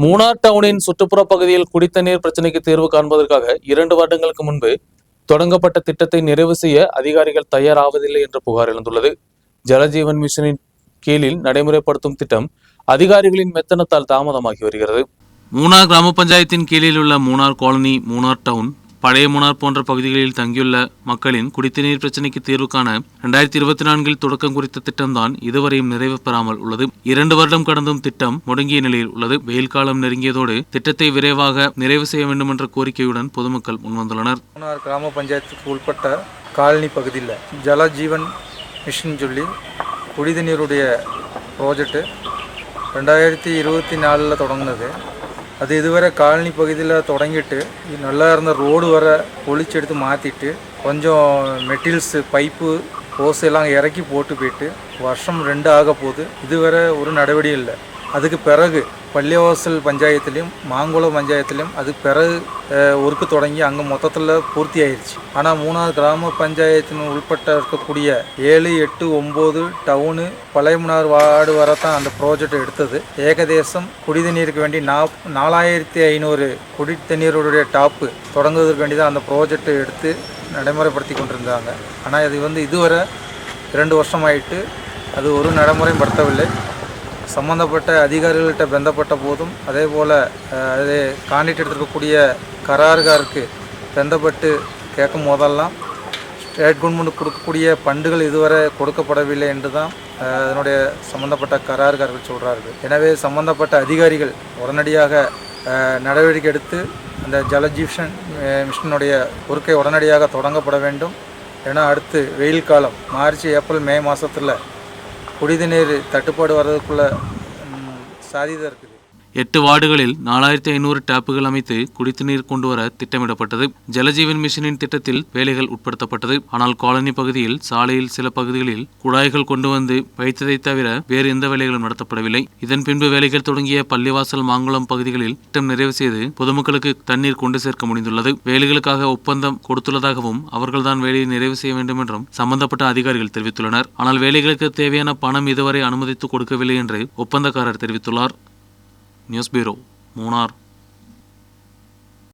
மூணார் டவுனின் சுற்றுப்புற பகுதியில் குடித்தண்ணீர் பிரச்சினைக்கு தீர்வு காண்பதற்காக 2 வருடங்களுக்கு முன்பு தொடங்கப்பட்ட திட்டத்தை நிறைவு செய்ய அதிகாரிகள் தயாராவதில்லை என்ற புகார் எழுந்துள்ளது. ஜலஜீவன் மிஷனின் கீழில் நடைமுறைப்படுத்தும் திட்டம் அதிகாரிகளின் மெத்தனத்தால் தாமதமாகி வருகிறது. மூணார் கிராம பஞ்சாயத்தின் கீழில் உள்ள மூணார் காலனி, மூணார் டவுன், பழைய மூணார் போன்ற பகுதிகளில் தங்கியுள்ள மக்களின் குடித்தண்ணீர் பிரச்சினைக்கு தீர்வு காண 2024 தொடக்கம் குறித்த திட்டம்தான் இதுவரையும் நிறைவு பெறாமல் உள்ளது. 2 வருடம் கடந்தும் திட்டம் முடங்கிய நிலையில் உள்ளது. வெயில் காலம் நெருங்கியதோடு திட்டத்தை விரைவாக நிறைவு செய்ய வேண்டும் என்ற கோரிக்கையுடன் பொதுமக்கள் முன்வந்துள்ளனர். மூணார் கிராம பஞ்சாயத்துக்கு உட்பட்ட காலனி பகுதியில் ஜலஜீவன் மிஷன் சொல்லி குடிதண்ணீருடைய ப்ராஜெக்ட் 2024 தொடங்கினது. அது இதுவரை காலனி பகுதியில் தொடங்கிட்டு நல்லா இருந்த ரோடு வர பொழிச்செடுத்து மாற்றிட்டு கொஞ்சம் மெட்டீரியல்ஸு, பைப்பு, ஓஸ் எல்லாம் இறக்கி போட்டு போயிட்டு வருஷம் 2 ஆக போகுது. இதுவரை ஒரு நடவடிக்கை இல்லை. அதுக்கு பிறகு பள்ளிவாசல் பஞ்சாயத்துலேயும் மாங்குளம் பஞ்சாயத்துலேயும் அதுக்கு பிறகு ஒர்க்கு தொடங்கி அங்கே மொத்தத்தில் பூர்த்தி ஆயிடுச்சு. ஆனால் மூணாவது கிராம பஞ்சாயத்தின் உள்பட்ட இருக்கக்கூடிய 7, 8, 9 டவுனு, பழைய மூணார் வார்டு வரத்தான் அந்த ப்ராஜெக்ட் எடுத்தது. ஏகதேசம் குடிதண்ணீருக்கு வேண்டி 4500 குடித்தண்ணீருடைய டாப்பு தொடங்குவதற்கு வேண்டி தான் அந்த ப்ராஜெக்ட் எடுத்து நடைமுறைப்படுத்தி கொண்டிருந்தாங்க. ஆனால் இது இதுவரை 2 வருஷம் ஆயிட்டு அது ஒரு நடைமுறைப்படுத்தவில்லை. சம்பந்தப்பட்ட அதிகாரிகள்கிட்ட பந்தப்பட்ட போதும் அதே போல் அது கான்ட்ராக்ட் எடுத்துருக்கக்கூடிய கராறுகாருக்கு பந்தப்பட்டு கேட்கும் போதெல்லாம் ஸ்டேட் கவர்மெண்ட் கொடுக்கக்கூடிய ஃபண்டுகள் இதுவரை கொடுக்கப்படவில்லை என்று தான் அதனுடைய சம்பந்தப்பட்ட கராறுகாரர்கள் சொல்கிறார்கள். எனவே சம்பந்தப்பட்ட அதிகாரிகள் உடனடியாக நடவடிக்கை எடுத்து அந்த ஜலஜீவன் மிஷனுடைய ஒர்க்கை உடனடியாக தொடங்கப்பட வேண்டும். ஏன்னா அடுத்து வெயில் காலம் மார்ச், ஏப்ரல், மே மாதத்தில் குடிநீர் தட்டுப்பாடு வர்றதுக்குள்ள சாதிதான் இருக்குது. 8 வார்டுகளில் 4500 டேப்புகள் அமைத்து குடித்தண்ணீர் கொண்டு வர திட்டமிடப்பட்டது. ஜலஜீவன் மிஷனின் திட்டத்தில் வேலைகள் உட்படுத்தப்பட்டது. ஆனால் காலனி பகுதியில், சாலையில் சில பகுதிகளில் குழாய்கள் கொண்டு வந்து வைத்ததை தவிர வேறு எந்த வேலைகளும் நடத்தப்படவில்லை. இதன் பின்பு வேலைகள் தொடங்கிய பள்ளிவாசல், மாங்குளம் பகுதிகளில் திட்டம் நிறைவு செய்து பொதுமக்களுக்கு தண்ணீர் கொண்டு சேர்க்க முடிந்துள்ளது. வேலைகளுக்காக ஒப்பந்தம் கொடுத்துள்ளதாகவும் அவர்கள்தான் வேலையை நிறைவு செய்ய வேண்டும் என்றும் சம்பந்தப்பட்ட அதிகாரிகள் தெரிவித்துள்ளனர். ஆனால் வேலைகளுக்கு தேவையான பணம் இதுவரை அனுமதித்து கொடுக்கவில்லை என்று ஒப்பந்தக்காரர் தெரிவித்துள்ளார். News bureau, Munnar.